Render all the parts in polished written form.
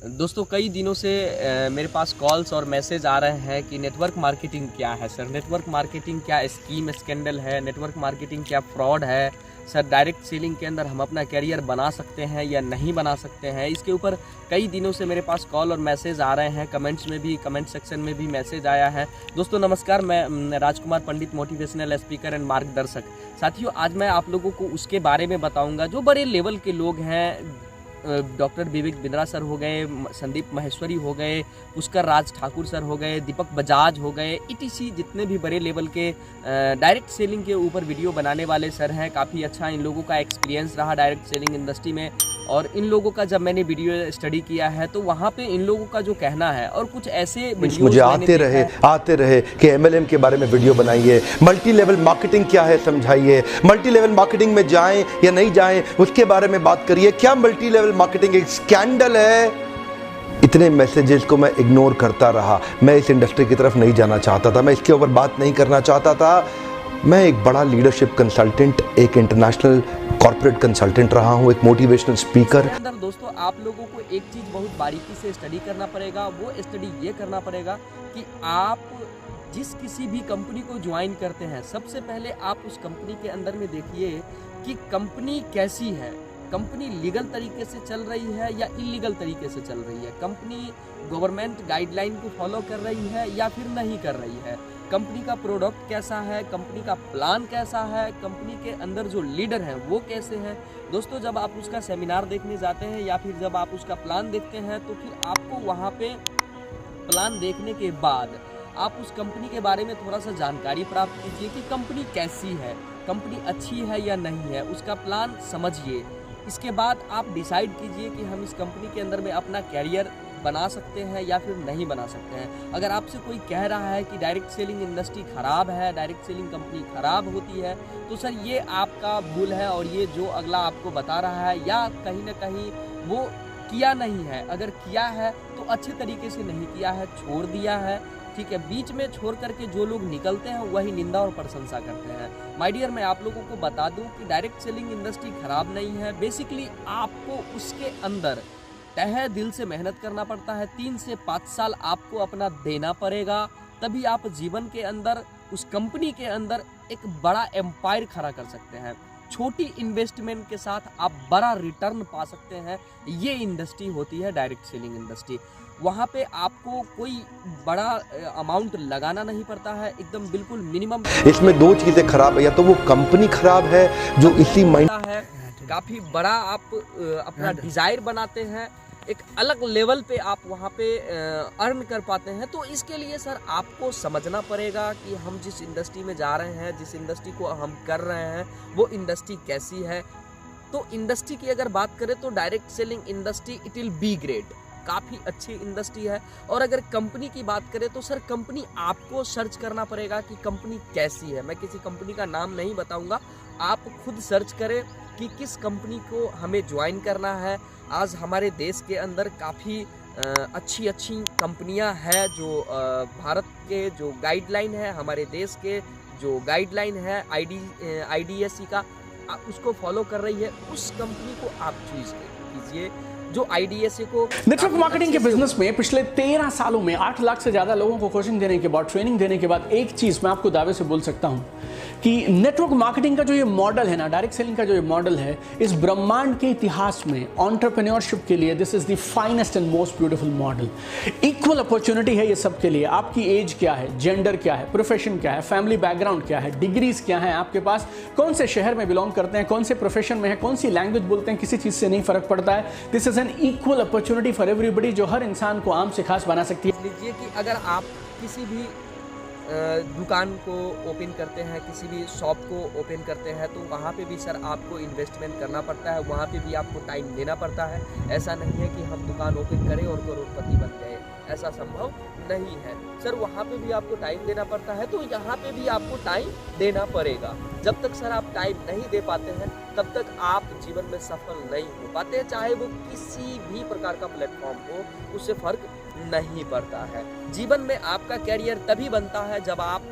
दोस्तों कई दिनों से मेरे पास कॉल्स और मैसेज आ रहे हैं कि नेटवर्क मार्केटिंग क्या है सर, नेटवर्क मार्केटिंग क्या स्कीम स्कैंडल है, नेटवर्क मार्केटिंग क्या फ्रॉड है सर, डायरेक्ट सेलिंग के अंदर हम अपना करियर बना सकते हैं या नहीं बना सकते हैं। इसके ऊपर कई दिनों से मेरे पास कॉल और मैसेज आ रहे हैं, कमेंट सेक्शन में भी मैसेज आया है। दोस्तों नमस्कार, मैं राजकुमार पंडित, मोटिवेशनल स्पीकर एंड मार्गदर्शक। साथियों आज मैं आप लोगों को उसके बारे में बताऊंगा जो बड़े लेवल के लोग हैं, डॉक्टर विवेक बिंद्रा सर हो गए, संदीप माहेश्वरी हो गए, पुष्कर राज ठाकुर सर हो गए, दीपक बजाज हो गए, ईटीसी जितने भी बड़े लेवल के डायरेक्ट सेलिंग के ऊपर वीडियो बनाने वाले सर हैं। काफ़ी अच्छा इन लोगों का एक्सपीरियंस रहा डायरेक्ट सेलिंग इंडस्ट्री में, और इन लोगों का जब मैंने वीडियो स्टडी किया है तो वहाँ पे इन लोगों का जो कहना है और कुछ ऐसे मुझे आते रहे कि MLM के बारे में वीडियो बनाइए, मल्टी लेवल मार्केटिंग क्या है समझाइए, मल्टी लेवल मार्केटिंग में जाएं या नहीं जाएं उसके बारे में बात करिए, क्या मल्टी लेवल मार्केटिंग एक स्कैंडल है। इतने मैसेजेस को मैं इग्नोर करता रहा। मैं इस इंडस्ट्री की तरफ नहीं जाना चाहता था, मैं इसके ऊपर बात नहीं करना चाहता था। मैं एक बड़ा लीडरशिप कंसल्टेंट, एक इंटरनेशनल कॉर्पोरेट कंसल्टेंट रहा हूं, एक मोटिवेशनल स्पीकर। अंदर दोस्तों आप लोगों को एक चीज बहुत बारीकी से स्टडी करना पड़ेगा। वो स्टडी ये करना पड़ेगा कि आप जिस किसी भी कंपनी को ज्वाइन करते हैं, सबसे पहले आप उस कंपनी के अंदर में देखिए कि कंपनी कैसी है, कंपनी लीगल तरीके से चल रही है या इलीगल तरीके से चल रही है, कंपनी गवर्नमेंट गाइडलाइन को फॉलो कर रही है या फिर नहीं कर रही है, कंपनी का प्रोडक्ट कैसा है, कंपनी का प्लान कैसा है, कंपनी के अंदर जो लीडर हैं वो कैसे हैं। दोस्तों जब आप उसका सेमिनार देखने जाते हैं या फिर जब आप उसका प्लान देखते हैं तो फिर आपको वहाँ पे प्लान देखने के बाद आप उस कंपनी के बारे में थोड़ा सा जानकारी प्राप्त कीजिए कि कंपनी कैसी है, कंपनी अच्छी है या नहीं है, उसका प्लान समझिए। इसके बाद आप डिसाइड कीजिए कि हम इस कंपनी के अंदर में अपना कैरियर बना सकते हैं या फिर नहीं बना सकते हैं। अगर आपसे कोई कह रहा है कि डायरेक्ट सेलिंग इंडस्ट्री खराब है, डायरेक्ट सेलिंग कंपनी खराब होती है, तो सर ये आपका भूल है और ये जो अगला आपको बता रहा है या कहीं ना कहीं वो किया नहीं है। अगर किया है तो अच्छे तरीके से नहीं किया है, छोड़ दिया है, ठीक है। बीच में छोड़ करके जो लोग निकलते हैं वही निंदा और प्रशंसा करते हैं। माय डियर, मैं आप लोगों को बता दूं कि डायरेक्ट सेलिंग इंडस्ट्री खराब नहीं है। बेसिकली आपको उसके अंदर तहे दिल से मेहनत करना पड़ता है। 3 से 5 साल आपको अपना देना पड़ेगा, तभी आप जीवन के अंदर उस कंपनी के अंदर एक बड़ा एम्पायर खड़ा कर सकते हैं। छोटी इन्वेस्टमेंट के साथ आप बड़ा रिटर्न पा सकते हैं। ये इंडस्ट्री होती है डायरेक्ट सेलिंग इंडस्ट्री। वहाँ पे आपको कोई बड़ा अमाउंट लगाना नहीं पड़ता है, एकदम बिल्कुल मिनिमम। इसमें 2 चीजें खराब है, या तो वो कंपनी खराब है जो इसी है, काफी बड़ा आप अपना डिजायर बनाते हैं, एक अलग लेवल पे आप वहाँ पे अर्न कर पाते हैं। तो इसके लिए सर आपको समझना पड़ेगा कि हम जिस इंडस्ट्री में जा रहे हैं, जिस इंडस्ट्री को हम कर रहे हैं, वो इंडस्ट्री कैसी है। तो इंडस्ट्री की अगर बात करें तो direct selling industry it will be great, काफ़ी अच्छी इंडस्ट्री है। और अगर कंपनी की बात करें तो सर कंपनी आपको सर्च करना पड़ेगा कि कंपनी कैसी है। मैं किसी कंपनी का नाम नहीं बताऊंगा, आप खुद सर्च करें कि किस कंपनी को हमें ज्वाइन करना है। आज हमारे देश के अंदर काफ़ी अच्छी कंपनियां हैं जो भारत के जो गाइडलाइन है, हमारे देश के जो गाइडलाइन है IDSE का, उसको फॉलो कर रही है। उस कंपनी को आप चूज कीजिए जो IDSE को। नेटवर्क मार्केटिंग के बिजनेस में पिछले 13 सालों में 8 लाख से ज्यादा लोगों को कोचिंग देने के बाद, ट्रेनिंग देने के बाद एक चीज मैं आपको दावे से बोल सकता हूं कि नेटवर्क मार्केटिंग का जो ये मॉडल है ना, डायरेक्ट सेलिंग का जो ये मॉडल है, इस ब्रह्मांड के इतिहास में एंटरप्रेन्योरशिप के लिए this is the finest and most beautiful model. Equal opportunity है ये सबके लिए। आपकी एज क्या है, जेंडर क्या है, प्रोफेशन क्या है, फैमिली बैकग्राउंड क्या है, डिग्रीज क्या है आपके पास, कौन से शहर में बिलोंग करते हैं, कौन से प्रोफेशन में है, कौन सी लैंग्वेज बोलते हैं, किसी चीज से नहीं फर्क पड़ता है। This is an equal opportunity for everybody जो हर इंसान को आम से खास बना सकती है। लीजिए कि अगर आप किसी भी दुकान को ओपन करते हैं, किसी भी शॉप को ओपन करते हैं, तो वहाँ पे भी सर आपको इन्वेस्टमेंट करना पड़ता है, वहाँ पे भी आपको टाइम देना पड़ता है। ऐसा नहीं है कि हम दुकान ओपन करें और करोड़पति बन गए, ऐसा संभव नहीं है सर। वहाँ पे भी आपको टाइम देना पड़ता है, तो यहाँ पे भी आपको टाइम देना पड़ेगा। जब तक सर आप टाइम नहीं दे पाते हैं तब तक आप जीवन में सफल नहीं हो पाते, चाहे वो किसी भी प्रकार का प्लेटफॉर्म हो, उससे फर्क नहीं पड़ता है। जीवन में आपका कैरियर तभी बनता है जब आप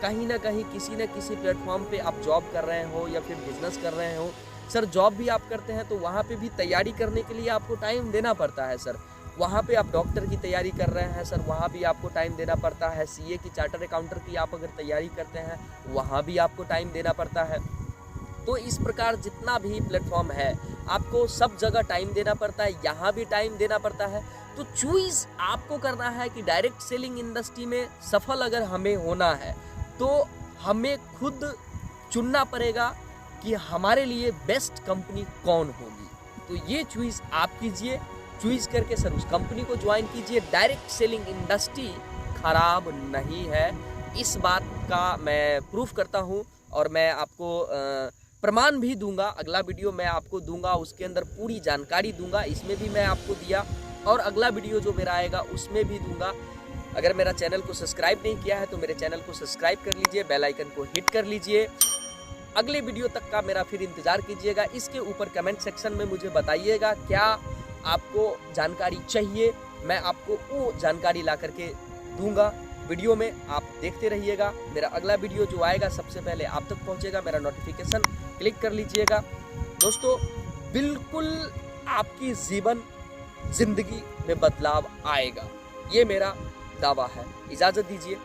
कहीं ना कहीं किसी न किसी प्लेटफॉर्म पे आप जॉब कर रहे हो या फिर बिजनेस कर रहे हो। सर जॉब भी आप करते हैं तो वहाँ पे भी तैयारी करने के लिए आपको टाइम देना पड़ता है सर। वहाँ पे आप डॉक्टर की तैयारी कर रहे हैं सर, वहाँ भी आपको टाइम देना पड़ता है। सीए की, चार्टर अकाउंटर की आप अगर तैयारी करते हैं, वहाँ भी आपको टाइम देना पड़ता है। तो इस प्रकार जितना भी प्लेटफॉर्म है, आपको सब जगह टाइम देना पड़ता है, यहाँ भी टाइम देना पड़ता है। तो चॉइस आपको करना है कि डायरेक्ट सेलिंग इंडस्ट्री में सफल अगर हमें होना है तो हमें खुद चुनना पड़ेगा कि हमारे लिए बेस्ट कंपनी कौन होगी। तो ये चॉइस आप कीजिए, चॉइस करके सर उस कंपनी को ज्वाइन कीजिए। डायरेक्ट सेलिंग इंडस्ट्री खराब नहीं है, इस बात का मैं प्रूफ करता हूँ और मैं आपको प्रमाण भी दूंगा। अगला वीडियो मैं आपको दूंगा, उसके अंदर पूरी जानकारी दूंगा। इसमें भी मैं आपको दिया और अगला वीडियो जो मेरा आएगा उसमें भी दूंगा। अगर मेरा चैनल को सब्सक्राइब नहीं किया है तो मेरे चैनल को सब्सक्राइब कर लीजिए, बेल आइकन को हिट कर लीजिए। अगले वीडियो तक का मेरा फिर इंतजार कीजिएगा। इसके ऊपर कमेंट सेक्शन में मुझे बताइएगा क्या आपको जानकारी चाहिए, मैं आपको वो जानकारी ला करके दूंगा वीडियो में। आप देखते रहिएगा, मेरा अगला वीडियो जो आएगा सबसे पहले आप तक पहुंचेगा। मेरा नोटिफिकेशन क्लिक कर लीजिएगा। दोस्तों, बिल्कुल आपकी जिंदगी में बदलाव आएगा, ये मेरा दावा है। इजाज़त दीजिए।